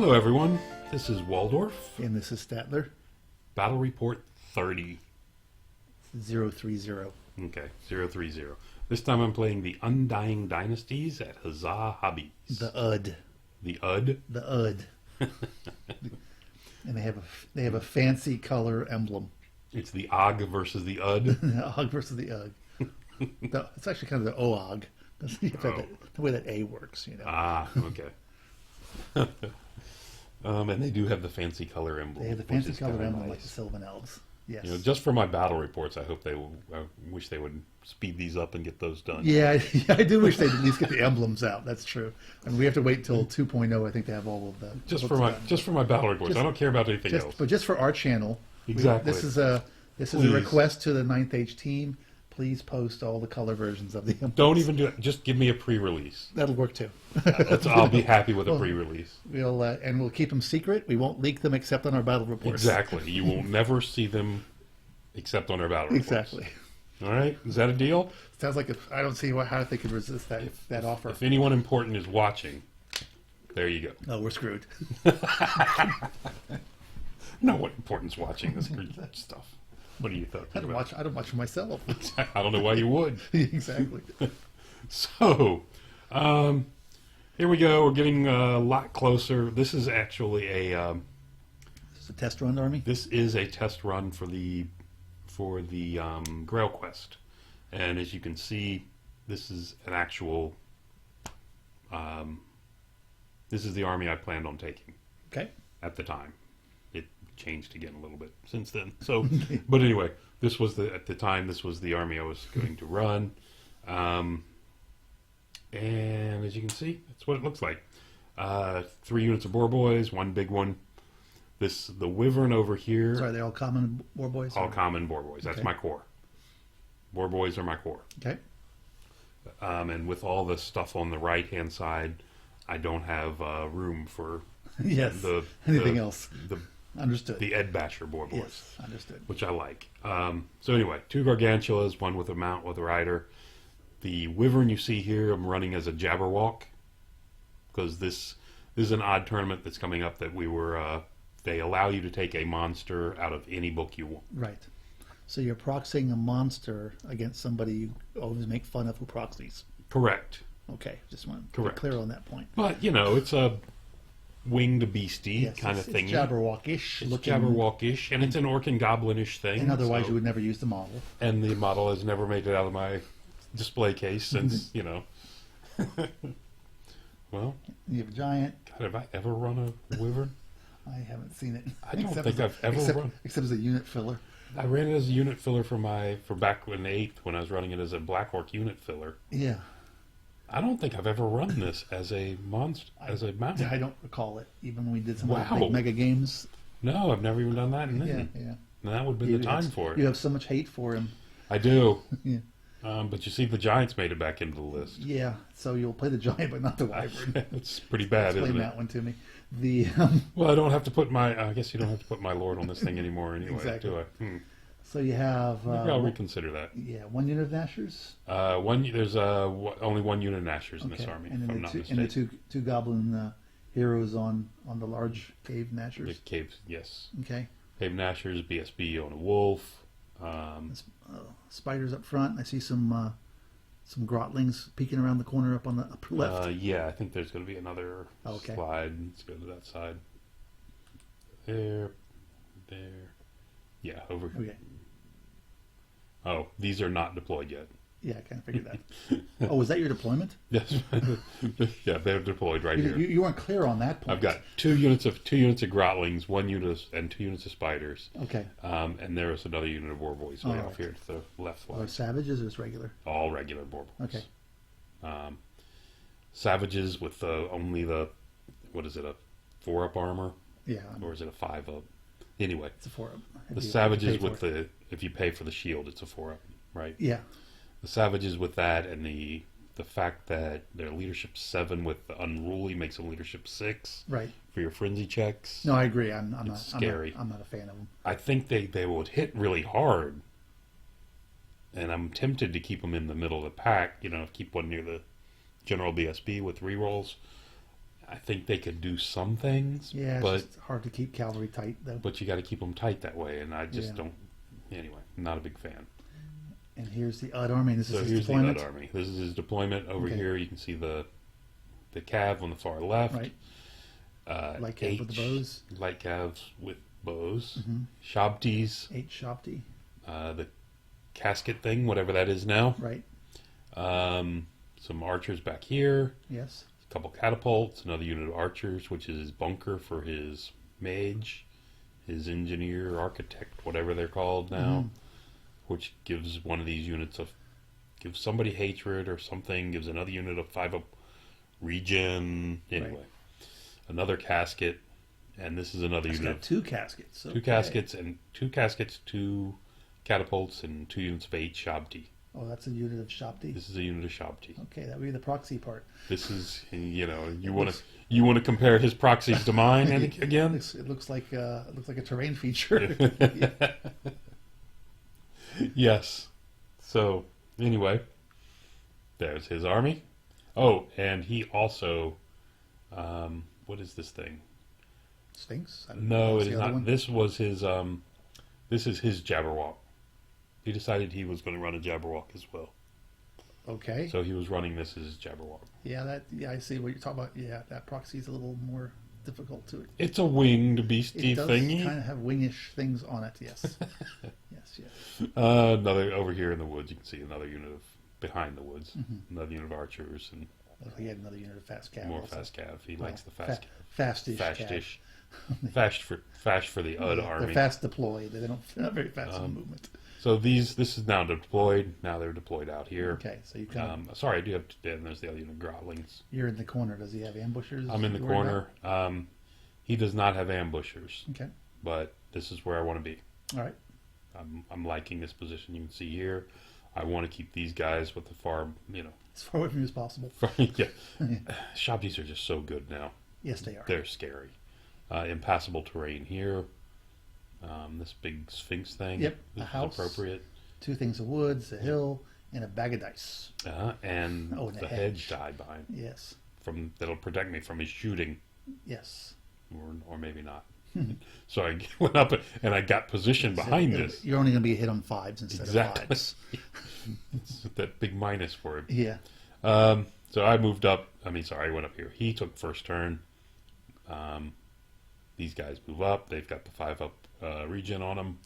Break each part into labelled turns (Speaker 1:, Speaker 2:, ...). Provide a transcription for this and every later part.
Speaker 1: Hello everyone, this is Waldorf.
Speaker 2: And this is Statler.
Speaker 1: Battle Report 30.
Speaker 2: 030.
Speaker 1: Okay, 030. This time I'm playing the Undying Dynasties at Huzzah Hobbies.
Speaker 2: The UD.
Speaker 1: The UD?
Speaker 2: The UD. And they have a fancy color emblem.
Speaker 1: It's the OG versus the UD?
Speaker 2: The OG versus the UG. It's actually kind of the OOG. The way that A works, you know.
Speaker 1: Ah, okay. And they do have the fancy color emblem.
Speaker 2: They have the fancy color emblem
Speaker 1: nice.
Speaker 2: like the Sylvan Elves. Yes.
Speaker 1: You know, just for my battle reports, I hope they will. I wish they would speed these up and get those done.
Speaker 2: Yeah, I do wish they'd at least get the emblems out. That's true. I mean, we have to wait till 2.0. I think to have all of them.
Speaker 1: Just for my battle reports. I don't care about anything else.
Speaker 2: But just for our channel.
Speaker 1: Exactly.
Speaker 2: This is a request to the 9th Age team. Please post all the color versions of the emblems.
Speaker 1: Don't even do it. Just give me a pre-release.
Speaker 2: That'll work too.
Speaker 1: I'll be happy with a pre-release.
Speaker 2: We'll keep them secret. We won't leak them except on our battle reports.
Speaker 1: Exactly. You will never see them except on our battle reports.
Speaker 2: Exactly.
Speaker 1: All right. Is that a deal?
Speaker 2: Sounds like I don't see how they could resist that offer.
Speaker 1: If anyone important is watching, there you go.
Speaker 2: Oh, we're screwed.
Speaker 1: No one important's watching this stuff. What are you talking about?
Speaker 2: I don't watch for myself.
Speaker 1: I don't know why you would.
Speaker 2: Exactly.
Speaker 1: So, here we go. We're getting a lot closer. This is actually a
Speaker 2: test run, Army.
Speaker 1: This is a test run for the Grail Quest, and as you can see, this is an actual. This is the army I planned on taking.
Speaker 2: Okay.
Speaker 1: At the time. Changed again a little bit since then. So, but anyway, this was at the time. This was the army I was going to run, and as you can see, that's what it looks like. 3 units of boar boys, 1 big one. The wyvern over here.
Speaker 2: Sorry, they're all common boar boys.
Speaker 1: All common boar boys. That's my core. Boar boys are my core.
Speaker 2: Okay.
Speaker 1: And with all the stuff on the right hand side, I don't have room for
Speaker 2: anything else. Understood.
Speaker 1: The Ed Basher boar boys.
Speaker 2: Yes, understood.
Speaker 1: Which I like. So anyway, 2 gargantulas, 1 with a mount with a rider. The wyvern you see here, I'm running as a Jabberwock, because this is an odd tournament that's coming up that they allow you to take a monster out of any book you want.
Speaker 2: Right. So you're proxying a monster against somebody you always make fun of who proxies.
Speaker 1: Correct.
Speaker 2: Okay, just want to be clear on that point.
Speaker 1: But, it's a winged beastie kind of thing.
Speaker 2: It's Jabberwock-ish.
Speaker 1: It's Jabberwock-ish, and it's an orc and goblin-ish thing.
Speaker 2: And otherwise you would never use the model.
Speaker 1: And the model has never made it out of my display case since, Well.
Speaker 2: You have a giant.
Speaker 1: God, have I ever run a wyvern?
Speaker 2: I haven't seen it.
Speaker 1: I don't think I've ever run.
Speaker 2: Except as a unit filler.
Speaker 1: I ran it as a unit filler for back in 8th when I was running it as a Black Orc unit filler.
Speaker 2: Yeah.
Speaker 1: I don't think I've ever run this as a monster, as a mountain.
Speaker 2: I don't recall it, even when we did some of the big mega games.
Speaker 1: No, I've never even done that.
Speaker 2: Yeah.
Speaker 1: And that would be the time for it.
Speaker 2: You have so much hate for him.
Speaker 1: I do.
Speaker 2: Yeah.
Speaker 1: But you see, the Giants made it back into the list.
Speaker 2: Yeah, so you'll play the Giant, but not the Wyvern.
Speaker 1: It's pretty bad, isn't it?
Speaker 2: Explain that one to me.
Speaker 1: Well, I don't have to put I guess you don't have to put my Lord on this thing anymore anyway,
Speaker 2: exactly.
Speaker 1: do I?
Speaker 2: So you have...
Speaker 1: Maybe I'll reconsider that.
Speaker 2: Yeah, 1 unit of Nashers?
Speaker 1: There's only 1 unit of Nashers in this army, if I'm not mistaken.
Speaker 2: And the two goblin heroes on the large cave Nashers?
Speaker 1: The caves, yes.
Speaker 2: Okay.
Speaker 1: Cave Nashers, BSB on a wolf.
Speaker 2: Spiders up front. I see some grotlings peeking around the corner up on the upper left.
Speaker 1: Yeah, I think there's going to be another slide. Let's go to that side. There. Yeah, over here.
Speaker 2: Okay.
Speaker 1: Oh, these are not deployed yet.
Speaker 2: Yeah, I kind of figured that. Oh, was that your deployment?
Speaker 1: Yes. Yeah, they're deployed right here.
Speaker 2: You weren't clear on that point.
Speaker 1: I've got 2 units of grotlings, 1 unit and 2 units of spiders.
Speaker 2: Okay.
Speaker 1: And there is another unit of boar boys way off here to the left flank.
Speaker 2: Are savages or is regular?
Speaker 1: All regular boar boys.
Speaker 2: Okay.
Speaker 1: Savages with only a 4-up armor?
Speaker 2: Yeah.
Speaker 1: Or is it a 5-up? Anyway,
Speaker 2: it's a 4-up.
Speaker 1: The savages with if you pay for the shield, it's a 4-up, right?
Speaker 2: Yeah.
Speaker 1: The savages with that, and the fact that their leadership 7 with the unruly makes them leadership 6.
Speaker 2: Right.
Speaker 1: For your frenzy checks.
Speaker 2: No, I agree. I'm not
Speaker 1: scary.
Speaker 2: I'm not a fan of them.
Speaker 1: I think they would hit really hard, and I'm tempted to keep them in the middle of the pack. Keep one near the general BSB with rerolls. I think they could do some things,
Speaker 2: Yeah, it's
Speaker 1: but
Speaker 2: just hard to keep cavalry tight, though.
Speaker 1: you got to keep them tight that way, and I just
Speaker 2: Yeah.
Speaker 1: don't. Anyway, not a big fan.
Speaker 2: And here's the Odd Army. This
Speaker 1: So
Speaker 2: is his
Speaker 1: here's
Speaker 2: deployment.
Speaker 1: the Ud Army. This is his deployment over
Speaker 2: Okay.
Speaker 1: here. You can see the cav on the far left.
Speaker 2: Right. Light cav with the bows.
Speaker 1: Light calves with bows.
Speaker 2: Mm-hmm.
Speaker 1: Shabtis,
Speaker 2: 8 Shopti.
Speaker 1: the casket thing, whatever that is now.
Speaker 2: Right.
Speaker 1: Some archers back here.
Speaker 2: Yes.
Speaker 1: A couple catapults. Another unit of archers, which is his bunker for his mage, his engineer, architect, whatever they're called now.
Speaker 2: Mhm.
Speaker 1: Which gives one of these units gives somebody hatred or something. Gives another unit a 5-up regen. Anyway,
Speaker 2: Right.
Speaker 1: another casket, and this is another
Speaker 2: It's
Speaker 1: unit.
Speaker 2: got 2 caskets.
Speaker 1: Two
Speaker 2: Okay.
Speaker 1: caskets, 2 catapults, and 2 units of 8 Shabti.
Speaker 2: Oh, that's a unit of Shopti.
Speaker 1: This is a unit of Shabti.
Speaker 2: Okay, that would be the proxy part.
Speaker 1: This is, you
Speaker 2: It
Speaker 1: want
Speaker 2: looks-
Speaker 1: to compare his proxies to mine again?
Speaker 2: It looks like a terrain feature.
Speaker 1: Yes. So anyway, there's his army. Oh, and he also, what is this thing?
Speaker 2: Sphinx? I don't
Speaker 1: No,
Speaker 2: What's
Speaker 1: it
Speaker 2: the
Speaker 1: is
Speaker 2: other
Speaker 1: not.
Speaker 2: one?
Speaker 1: This was his. This is his Jabberwock. He decided he was going to run a Jabberwock as well.
Speaker 2: Okay.
Speaker 1: So he was running this as his Jabberwock.
Speaker 2: Yeah, I see what you're talking about. Yeah, that proxy is a little more difficult to it.
Speaker 1: It's a winged
Speaker 2: It
Speaker 1: beastie
Speaker 2: does
Speaker 1: thingy.
Speaker 2: kind of have wingish things on it. Yes. yes.
Speaker 1: Another over here in the woods. You can see another unit of behind the woods.
Speaker 2: Mm-hmm.
Speaker 1: Another unit of archers and
Speaker 2: Looks like he had another unit of fast cav.
Speaker 1: more
Speaker 2: also.
Speaker 1: fast cav. He
Speaker 2: Well,
Speaker 1: likes the fast cav.
Speaker 2: Fastish.
Speaker 1: Fastish.
Speaker 2: cav.
Speaker 1: Fast for the Ud army.
Speaker 2: They're fast deployed. They're not very fast in movement.
Speaker 1: So this is now deployed. Now they're deployed out here.
Speaker 2: Okay, so you kind of,
Speaker 1: Sorry, I do have to. And there's the other unit of Grotlings.
Speaker 2: you're in the corner. Does he have ambushers?
Speaker 1: I'm in the
Speaker 2: you worried
Speaker 1: corner. He does not have ambushers,
Speaker 2: about? Okay.
Speaker 1: but this is where I want to be.
Speaker 2: All right.
Speaker 1: I'm liking this position. You can see here. I want to keep these guys with the far,
Speaker 2: As far away from you as possible.
Speaker 1: yeah. Shabtis are just so good now.
Speaker 2: Yes, they are.
Speaker 1: They're scary. Impassable terrain here. This big Sphinx thing.
Speaker 2: Yep,
Speaker 1: This
Speaker 2: a
Speaker 1: is
Speaker 2: house.
Speaker 1: appropriate.
Speaker 2: 2 things of woods, a hill, and a bag of dice.
Speaker 1: And
Speaker 2: Oh, and
Speaker 1: the
Speaker 2: a
Speaker 1: hedge
Speaker 2: hedge.
Speaker 1: died behind
Speaker 2: Yes.
Speaker 1: that'll protect me from his shooting,
Speaker 2: Yes.
Speaker 1: or maybe not. So I went up and I got positioned behind
Speaker 2: So
Speaker 1: this.
Speaker 2: You're only going to be hit on 5s instead
Speaker 1: Exactly.
Speaker 2: of 5s.
Speaker 1: It's that big minus for him.
Speaker 2: Yeah.
Speaker 1: So I moved up. I went up here. He took first turn. These guys move up. They've got the 5-up regen on them.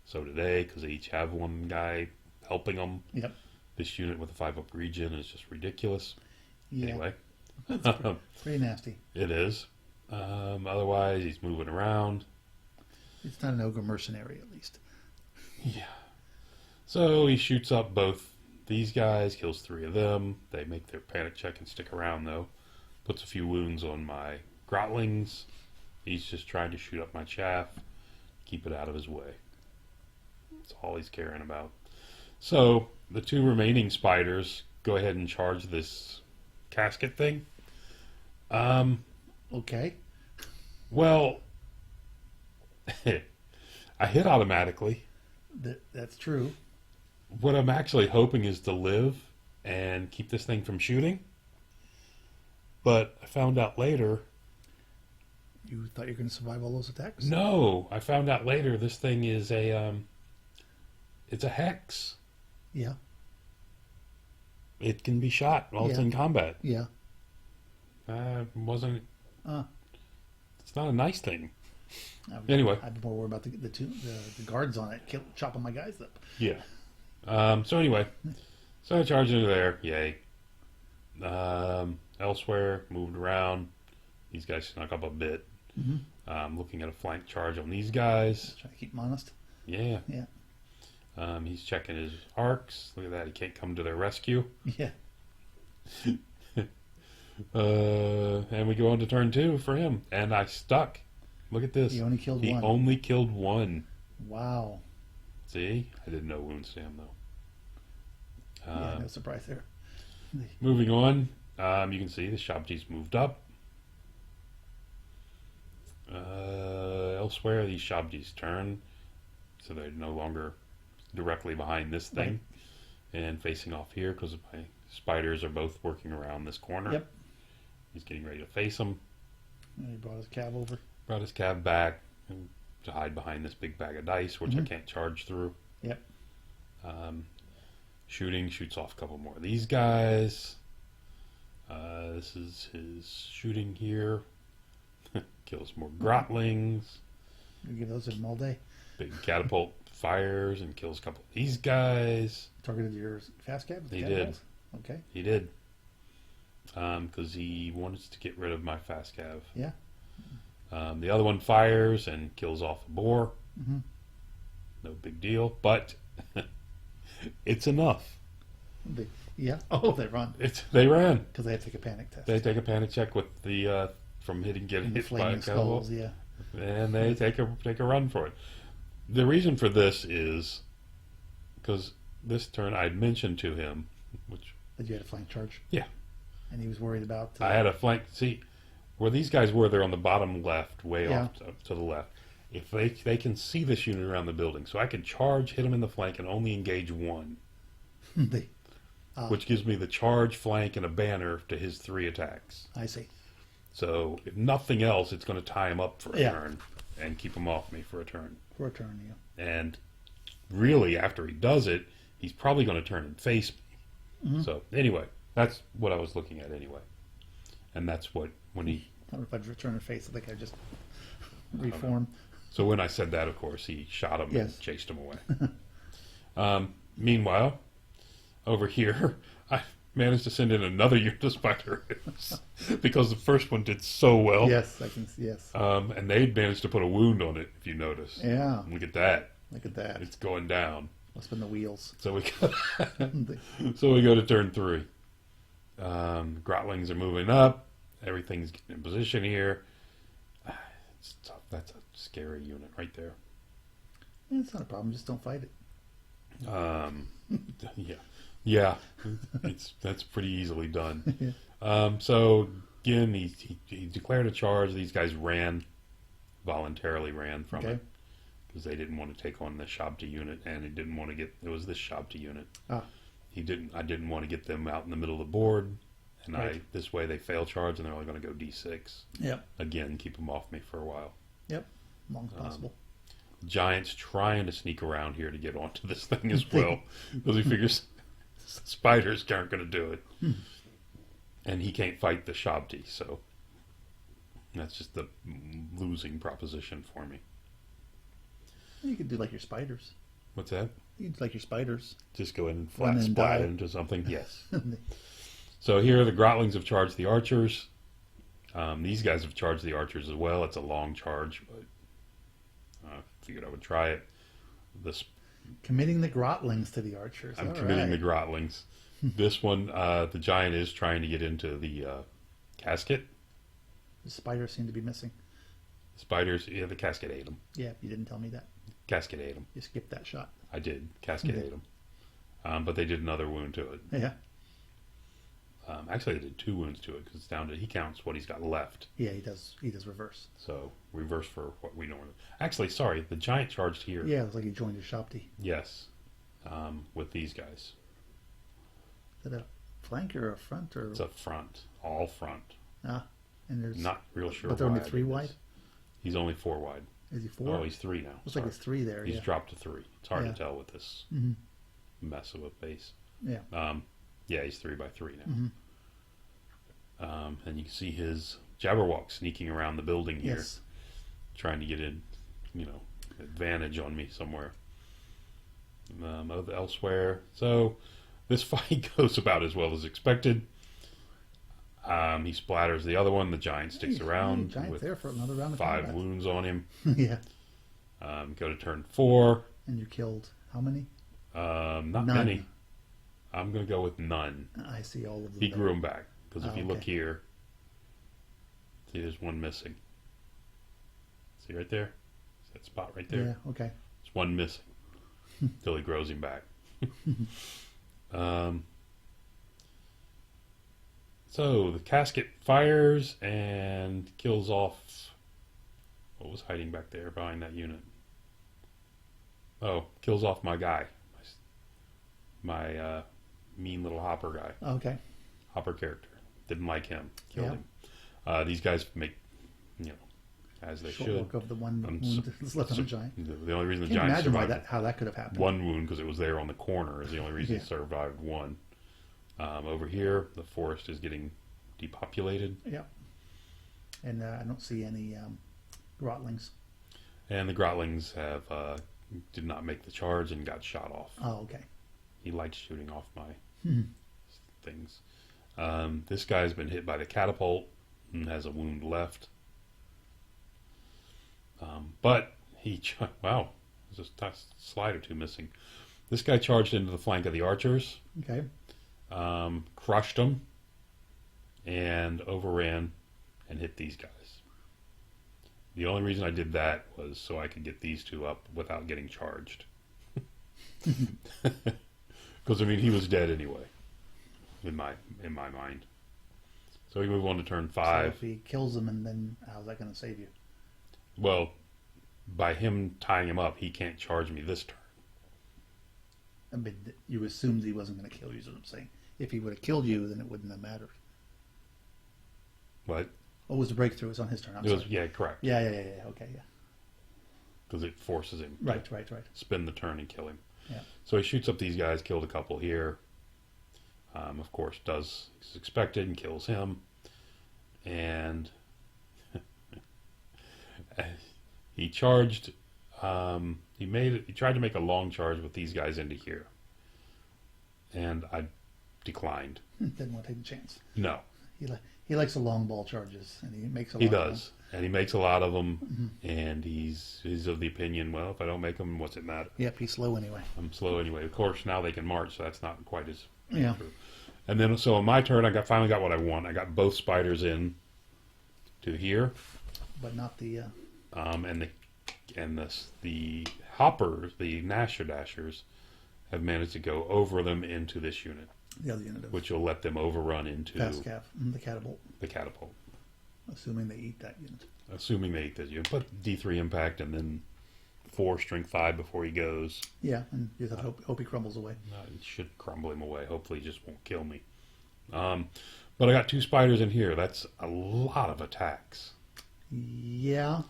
Speaker 1: So do they, because they each have one guy helping them.
Speaker 2: Yep.
Speaker 1: This unit with a 5-up regen is just ridiculous.
Speaker 2: Yeah.
Speaker 1: Anyway,
Speaker 2: Pretty nasty.
Speaker 1: it is. Otherwise, he's moving around.
Speaker 2: It's not an ogre mercenary, at least.
Speaker 1: Yeah. So he shoots up both these guys, kills 3 of them. They make their panic check and stick around, though. Puts a few wounds on my Grotlings. He's just trying to shoot up my chaff, keep it out of his way. That's all he's caring about. So the 2 remaining spiders go ahead and charge this casket thing.
Speaker 2: Okay.
Speaker 1: Well, I hit automatically.
Speaker 2: That's true.
Speaker 1: What I'm actually hoping is to live and keep this thing from shooting. But I found out later.
Speaker 2: You thought you were going to survive all those attacks?
Speaker 1: No, I found out later this thing is it's a hex.
Speaker 2: Yeah.
Speaker 1: It can be shot while it's
Speaker 2: Yeah.
Speaker 1: in combat.
Speaker 2: Yeah.
Speaker 1: Wasn't.
Speaker 2: Uh,
Speaker 1: It's not a nice thing.
Speaker 2: I'd
Speaker 1: Anyway.
Speaker 2: I'd be more worried about the guards on it, chopping my guys up.
Speaker 1: Yeah. So anyway, so I charged into there. Yay. Elsewhere, moved around. These guys snuck up a bit. Looking at a flank charge on these guys.
Speaker 2: Trying to keep them honest.
Speaker 1: Yeah.
Speaker 2: Yeah.
Speaker 1: He's checking his arcs. Look at that. He can't come to their rescue.
Speaker 2: Yeah.
Speaker 1: And we go on to turn 2 for him. And I stuck. Look at this.
Speaker 2: He only killed
Speaker 1: He
Speaker 2: one.
Speaker 1: only killed 1.
Speaker 2: Wow.
Speaker 1: See? I did no wounds to him, though.
Speaker 2: Yeah, no surprise there.
Speaker 1: Moving on. You can see the Shabji's moved up. Elsewhere, these Shabji's turn. So they're no longer directly behind this thing. And facing off here because my spiders are both working around this corner.
Speaker 2: Yep.
Speaker 1: He's getting ready to face him.
Speaker 2: And he brought his cab over.
Speaker 1: Brought his cab back to hide behind this big bag of dice, which I can't charge through.
Speaker 2: Yep.
Speaker 1: Shoots off a couple more of these guys. This is his shooting here. Kills more grotlings.
Speaker 2: You give those to him all day.
Speaker 1: Big catapult fires and kills a couple of these guys.
Speaker 2: Targeted your fast cab?
Speaker 1: He did.
Speaker 2: Okay.
Speaker 1: He did. Because he wanted to get rid of my fast cav.
Speaker 2: Yeah.
Speaker 1: The other one fires and kills off a boar.
Speaker 2: Mm-hmm.
Speaker 1: No big deal, but it's enough.
Speaker 2: Yeah. Oh, they run.
Speaker 1: They ran.
Speaker 2: Because they had to take a panic test.
Speaker 1: They take a panic check with the from getting
Speaker 2: the
Speaker 1: hit by a
Speaker 2: flaming
Speaker 1: catapult,
Speaker 2: skulls, yeah.
Speaker 1: and they take a run for it. The reason for this is because this turn I'd mentioned to him, which
Speaker 2: That you had a flank charge?
Speaker 1: Yeah.
Speaker 2: And he was worried about...
Speaker 1: I had a flank. See, where these guys were, they're on the bottom left, way
Speaker 2: Yeah.
Speaker 1: off to the left. If they can see this unit around the building, so I can charge, hit them in the flank, and only engage one, which gives me the charge, flank, and a banner to his 3 attacks.
Speaker 2: I see.
Speaker 1: So if nothing else, it's going to tie him up for a
Speaker 2: Yeah.
Speaker 1: turn and keep him off me for a turn.
Speaker 2: For a turn, yeah.
Speaker 1: And really, after he does it, he's probably going to turn and face me.
Speaker 2: Mm-hmm.
Speaker 1: So anyway, that's what I was looking at anyway. And that's what, when he...
Speaker 2: I don't know if I'd return her face. I think I'd just reform.
Speaker 1: So when I said that, of course, he shot him
Speaker 2: Yes.
Speaker 1: and chased him away. Meanwhile, over here, I managed to send in another unit of spider rays because the first one did so well.
Speaker 2: Yes, I can see. Yes.
Speaker 1: And they managed to put a wound on it, if you notice.
Speaker 2: Yeah.
Speaker 1: Look at that.
Speaker 2: Look at that.
Speaker 1: It's going down.
Speaker 2: Must have been the wheels.
Speaker 1: So we go to turn 3. Grotlings are moving up. Everything's getting in position here. It's tough. That's a scary unit right there.
Speaker 2: It's not a problem. Just don't fight it.
Speaker 1: Yeah. That's pretty easily done. So again, he declared a charge. These guys voluntarily ran from it because they didn't want to take on the Shabta unit, and he didn't want to get. It was this Shabta unit. I didn't want to get them out in the middle of the board, and this way they fail charge, and they're only going to go D6.
Speaker 2: Yep.
Speaker 1: Again, keep them off me for a while.
Speaker 2: Yep. As long as possible.
Speaker 1: Giant's trying to sneak around here to get onto this thing as well because he figures spiders aren't going to do it, and he can't fight the Shabti, so that's just the losing proposition for me.
Speaker 2: You could do like your spiders.
Speaker 1: What's that?
Speaker 2: You could do like your spiders.
Speaker 1: Just go in and
Speaker 2: Run and
Speaker 1: splat
Speaker 2: die.
Speaker 1: into something. Yes. So here the Grotlings have charged the archers. These guys have charged the archers as well. It's a long charge, but figured I would try it.
Speaker 2: Committing the Grotlings to the archers.
Speaker 1: I'm committing the Grotlings. This one, the giant is trying to get into the casket.
Speaker 2: The spiders seem to be missing.
Speaker 1: Spiders, yeah, the casket ate them.
Speaker 2: Yeah, you didn't tell me that.
Speaker 1: Casket ate them.
Speaker 2: You skipped that shot.
Speaker 1: I did. Casket ate them. But they did another wound to it.
Speaker 2: Yeah.
Speaker 1: Actually, they did 2 wounds to it because it's down to, he counts what he's got left.
Speaker 2: Yeah, he does. He does reverse.
Speaker 1: So reverse for what we normally. Actually, sorry, the giant charged here.
Speaker 2: Yeah, it was like he joined a Shabti.
Speaker 1: Yes, with these guys.
Speaker 2: Is that a flank or a front or?
Speaker 1: It's a front, all front.
Speaker 2: And there's
Speaker 1: Not real sure.
Speaker 2: But they're only
Speaker 1: wide
Speaker 2: 3
Speaker 1: it is.
Speaker 2: wide.
Speaker 1: Is he only 4 wide?
Speaker 2: Is he 4?
Speaker 1: Oh, he's 3 now.
Speaker 2: Looks like it's 3 there.
Speaker 1: He's
Speaker 2: yeah.
Speaker 1: dropped to 3. It's hard
Speaker 2: Yeah.
Speaker 1: to tell with this mess of a base.
Speaker 2: Yeah.
Speaker 1: Yeah, he's 3 by 3 now. And you can see his Jabberwock sneaking around the building here,
Speaker 2: Yes.
Speaker 1: trying to get in, advantage on me somewhere. Elsewhere. So this fight goes about as well as expected. He splatters the other one. The giant sticks around
Speaker 2: Giant
Speaker 1: with
Speaker 2: there for another round of
Speaker 1: 5
Speaker 2: combat.
Speaker 1: wounds on him.
Speaker 2: Yeah.
Speaker 1: Go to turn 4.
Speaker 2: And you killed how many?
Speaker 1: Not
Speaker 2: None.
Speaker 1: many. I'm going to go with none.
Speaker 2: I see all of them.
Speaker 1: He
Speaker 2: there.
Speaker 1: grew them back. Because if
Speaker 2: Oh,
Speaker 1: you look
Speaker 2: okay.
Speaker 1: here, see there's one missing. See right there? See that spot right there?
Speaker 2: Yeah. Okay.
Speaker 1: There's one missing. Till he grows him back. So the casket fires and kills off what was hiding back there behind that unit. Oh, kills off my guy. My mean little hopper guy.
Speaker 2: Okay.
Speaker 1: Hopper character. Didn't like him. Killed
Speaker 2: Yeah.
Speaker 1: him. These guys make, as they
Speaker 2: Short
Speaker 1: should.
Speaker 2: work of the one
Speaker 1: Um,
Speaker 2: wound that's left on the giant.
Speaker 1: The only reason the
Speaker 2: Can't
Speaker 1: giant
Speaker 2: imagine
Speaker 1: survived
Speaker 2: how that could have happened.
Speaker 1: one wound because it was there on the corner is the only reason
Speaker 2: Yeah.
Speaker 1: it survived one. Over here, the forest is getting depopulated,
Speaker 2: Yeah. And I don't see any grotlings.
Speaker 1: and the grotlings have did not make the charge and got shot off.
Speaker 2: Oh, okay.
Speaker 1: He likes shooting off my
Speaker 2: Hmm.
Speaker 1: things. This guy's been hit by the catapult and has a wound left. But wow, there's a slide or two missing. This guy charged into the flank of the archers,
Speaker 2: Okay.
Speaker 1: crushed them, and overran and hit these guys. The only reason I did that was so I could get these two up without getting charged. Because he was dead anyway, in my mind. So we move on to turn 5.
Speaker 2: So if he kills them, and then how's that going to save you?
Speaker 1: Well, by him tying him up, he can't charge me this turn.
Speaker 2: I mean, you assumed he wasn't going to kill you, is what I'm saying. If he would have killed you, then it wouldn't have mattered.
Speaker 1: What?
Speaker 2: What was the breakthrough? It was on his turn. I'm
Speaker 1: It was,
Speaker 2: sorry.
Speaker 1: yeah, correct.
Speaker 2: Yeah. Okay, yeah.
Speaker 1: Because it forces him
Speaker 2: Right.
Speaker 1: to spin the turn and kill him.
Speaker 2: Yeah.
Speaker 1: So he shoots up these guys, killed a couple here. Of course, does as expected and kills him. And he charged. He tried to make a long charge with these guys into here, and I declined.
Speaker 2: Didn't want to take the chance.
Speaker 1: No,
Speaker 2: He likes the long ball charges, and he makes a lot.
Speaker 1: he
Speaker 2: of them.
Speaker 1: does, and he makes a lot of them. And he's of the opinion, well, if I don't make them, what's it matter?
Speaker 2: Yep, he's slow anyway.
Speaker 1: I'm slow anyway. Of course, now they can march, so that's not quite as
Speaker 2: Yeah.
Speaker 1: true. And then, so on my turn, I finally got what I want. I got both spiders in to here,
Speaker 2: But not the.
Speaker 1: and the hoppers, the Nasher Dashers, have managed to go over them into this unit,
Speaker 2: The other unit of
Speaker 1: which will let them overrun into
Speaker 2: fast cav, the catapult,
Speaker 1: the catapult,
Speaker 2: assuming they eat that unit.
Speaker 1: assuming they eat this unit. But D3 impact and then 4 strength 5 before he goes.
Speaker 2: Yeah, and you just hope he crumbles away.
Speaker 1: It should crumble him away. Hopefully, he just won't kill me. But I got 2 spiders in here. That's a lot of attacks.
Speaker 2: Yeah,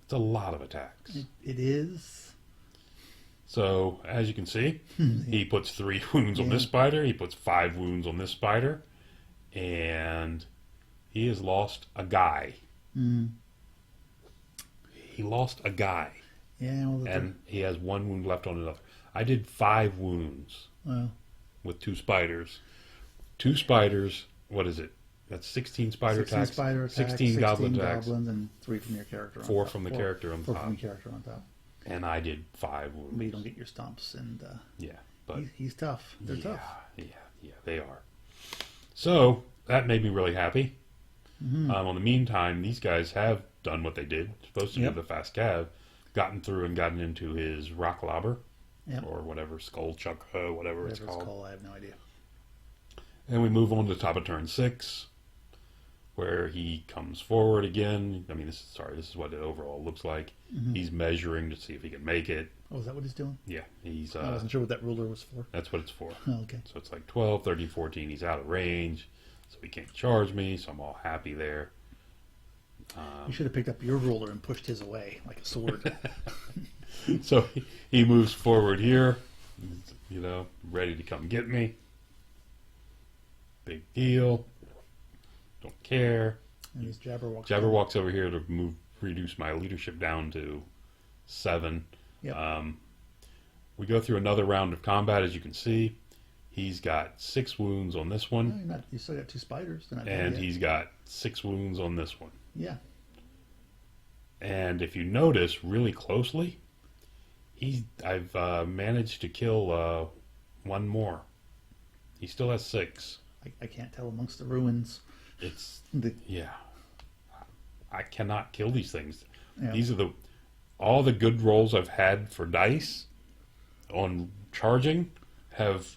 Speaker 1: It's a lot of attacks.
Speaker 2: it is.
Speaker 1: So, as you can see, he puts 3 wounds on this spider. He puts 5 wounds on this spider. And he has lost a guy. He lost a guy.
Speaker 2: Yeah, well,
Speaker 1: And he has 1 wound left on another. I did 5 wounds
Speaker 2: well,
Speaker 1: with 2 spiders. 2 spiders, what is it? That's 16 spider
Speaker 2: 16
Speaker 1: attacks.
Speaker 2: spider attacks,
Speaker 1: 16 goblin attacks.
Speaker 2: goblins, and 3 from your character. On
Speaker 1: 4
Speaker 2: top.
Speaker 1: from the character on
Speaker 2: 4
Speaker 1: top.
Speaker 2: from the character on top.
Speaker 1: And I did 5 wounds.
Speaker 2: But you don't get your stomps, and
Speaker 1: Yeah, but
Speaker 2: he's tough. They're tough.
Speaker 1: Yeah, they are. So that made me really happy. On the meantime, these guys have done what they did. Supposed to
Speaker 2: Yep.
Speaker 1: do the fast cav, gotten through and gotten into his rock lobber,
Speaker 2: Yep.
Speaker 1: or whatever, skull chuck, whatever it's called.
Speaker 2: I have no idea.
Speaker 1: And we move on to the top of turn 6, where he comes forward again. I mean, this is what it overall looks like. He's measuring to see if he can make it.
Speaker 2: Oh, is that what he's doing?
Speaker 1: Yeah, he's
Speaker 2: I wasn't sure what that ruler was for.
Speaker 1: that's what it's for.
Speaker 2: Oh, okay.
Speaker 1: So it's like 12, 13, 14. He's out of range, so he can't charge me, so I'm all happy there.
Speaker 2: You should have picked up your ruler and pushed his away like a sword.
Speaker 1: So he moves forward here, ready to come get me. Big deal. Don't care.
Speaker 2: And he's Jabberwock.
Speaker 1: Jabber walks over here to reduce my leadership down to 7.
Speaker 2: Yep.
Speaker 1: We go through another round of combat, as you can see. He's got 6 wounds on this
Speaker 2: No,
Speaker 1: one,
Speaker 2: you still got 2 spiders. They're not dead
Speaker 1: and
Speaker 2: yet.
Speaker 1: he's got 6 wounds on this one.
Speaker 2: Yeah.
Speaker 1: And if you notice really closely, I've managed to kill 1 more. He still has 6.
Speaker 2: I can't tell amongst the ruins.
Speaker 1: It's
Speaker 2: The,
Speaker 1: yeah. I cannot kill these things.
Speaker 2: Yeah.
Speaker 1: These are all the good rolls I've had for dice on charging have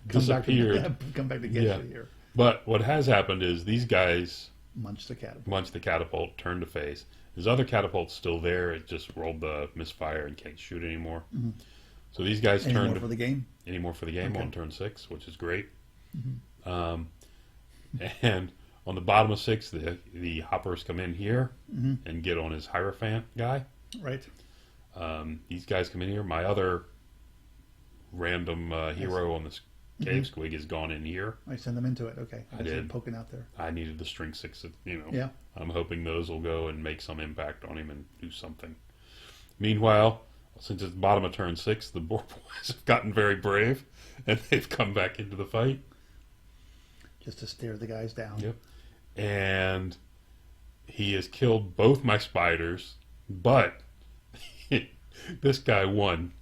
Speaker 1: disappeared.
Speaker 2: Come back to get
Speaker 1: Yeah.
Speaker 2: you here.
Speaker 1: But what has happened is these guys
Speaker 2: Munch the catapult.
Speaker 1: munch the catapult, turn to face. His other catapult's still there. It just rolled the misfire and can't shoot anymore. So these guys
Speaker 2: Any
Speaker 1: turned
Speaker 2: more for the game?
Speaker 1: any more for the game
Speaker 2: Okay.
Speaker 1: on turn 6, which is great. And On the bottom of 6, the hoppers come in here and get on his Hierophant guy.
Speaker 2: Right.
Speaker 1: These guys come in here. My other random hero on this cave squig has gone in here.
Speaker 2: I send them into it. Okay.
Speaker 1: I did.
Speaker 2: Poking out there.
Speaker 1: I needed the string 6,
Speaker 2: Yeah.
Speaker 1: I'm hoping those will go and make some impact on him and do something. Meanwhile, since it's the bottom of turn 6, the Boar Boys have gotten very brave, and they've come back into the fight.
Speaker 2: Just to stare the guys down.
Speaker 1: Yep. And he has killed both my spiders, but this guy won.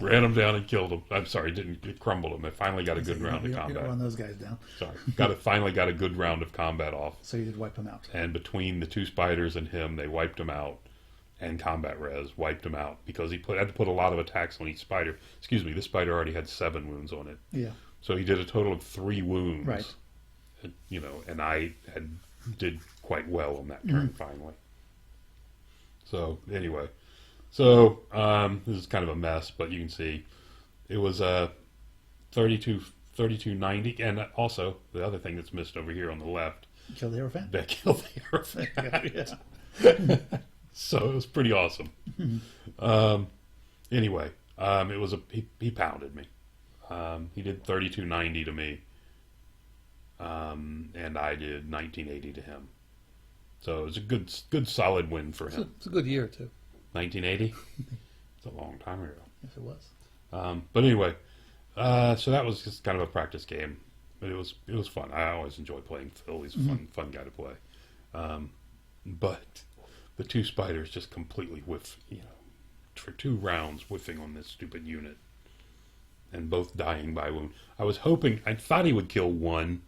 Speaker 1: Ran him down and killed him. I'm sorry, it crumbled him. I finally got a good round of combat.
Speaker 2: You don't run those guys down.
Speaker 1: Sorry, finally got a good round of combat off.
Speaker 2: So you did wipe them out.
Speaker 1: And between the 2 spiders and him, they wiped him out. And combat res wiped him out because he had to put a lot of attacks on each spider. Excuse me, this spider already had 7 wounds on it.
Speaker 2: Yeah.
Speaker 1: So he did a total of 3 wounds.
Speaker 2: Right.
Speaker 1: And I did quite well on that turn finally. So anyway, this is kind of a mess, but you can see it was 3290, and also the other thing that's missed over here on the left.
Speaker 2: Kill the Hierophant.
Speaker 1: That killed the Hierophant.
Speaker 2: Yeah.
Speaker 1: So it was pretty awesome. Anyway, it was he pounded me. He did 3290 to me, and I did 1980 to him. So it was a good solid win for him.
Speaker 2: It's a good year too.
Speaker 1: 1980. It's a long time ago.
Speaker 2: Yes, it was.
Speaker 1: But anyway, so that was just kind of a practice game, but it was fun. I always enjoy playing Phil. He's a fun guy to play. But the 2 spiders just completely whiff, for 2 rounds whiffing on this stupid unit. And both dying by wound. I thought he would kill 1,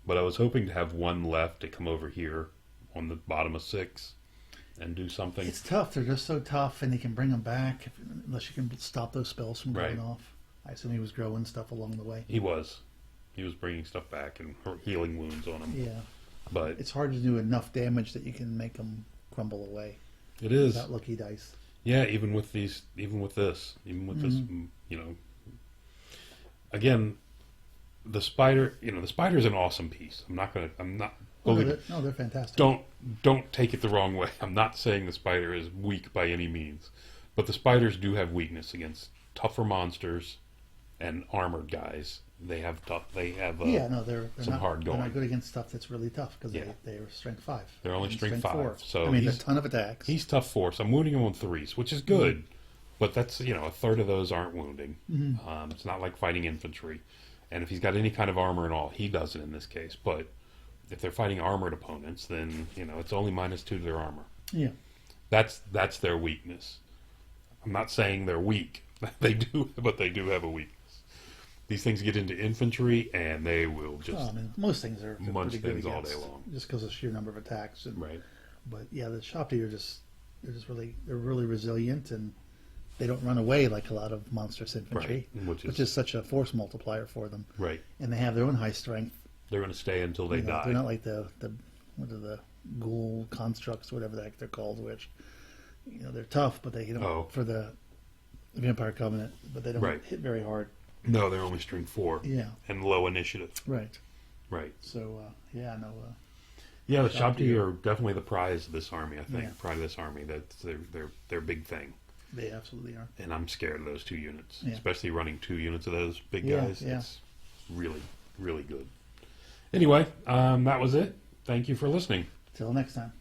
Speaker 1: but I was hoping to have 1 left to come over here on the bottom of 6 and do something.
Speaker 2: It's tough. They're just so tough, and you can bring them back unless you can stop those spells from going off. I assume he was growing stuff along the way.
Speaker 1: He was bringing stuff back and healing wounds on them.
Speaker 2: Yeah.
Speaker 1: But
Speaker 2: it's hard to do enough damage that you can make them crumble away.
Speaker 1: It is.
Speaker 2: Without lucky dice.
Speaker 1: Yeah, even with this, Again, the spider, the spider's an awesome piece. They're
Speaker 2: fantastic.
Speaker 1: Don't take it the wrong way. I'm not saying the spider is weak by any means, but the spiders do have weakness against tougher monsters and armored guys. They're hard going.
Speaker 2: They're not good against stuff that's really tough because they're strength 5.
Speaker 1: They're only strength 5.
Speaker 2: 4.
Speaker 1: So
Speaker 2: a ton of attacks.
Speaker 1: He's tough 4, so I'm wounding him on 3s, which is good. But that's, a third of those aren't wounding. It's not like fighting infantry. And if he's got any kind of armor and all, he doesn't in this case. But if they're fighting armored opponents, then, it's only -2 to their armor.
Speaker 2: Yeah.
Speaker 1: That's their weakness. I'm not saying they're weak. They do have a weakness. These things get into infantry, and they will just
Speaker 2: most things are
Speaker 1: munch
Speaker 2: pretty good
Speaker 1: things all
Speaker 2: against,
Speaker 1: day long.
Speaker 2: just because of the sheer number of attacks.
Speaker 1: Right.
Speaker 2: But yeah, the Shopti they're really resilient, and they don't run away like a lot of monstrous infantry, which is such a force multiplier for them.
Speaker 1: Right.
Speaker 2: And they have their own high strength.
Speaker 1: They're going to stay until they die.
Speaker 2: They're not like the what are the ghoul constructs, whatever the heck they're called, which they're tough, but they for the Vampire Covenant, but they don't hit very hard.
Speaker 1: No, they're only strength 4.
Speaker 2: Yeah.
Speaker 1: And low initiative.
Speaker 2: Right.
Speaker 1: So
Speaker 2: yeah,
Speaker 1: the Shopti are definitely the prize of this army. I think pride of this army. That's their big thing.
Speaker 2: They absolutely are.
Speaker 1: And I'm scared of those 2 units, especially running 2 units of those big guys.
Speaker 2: Yeah.
Speaker 1: It's really, really good. Anyway, that was it. Thank you for listening.
Speaker 2: Till next time.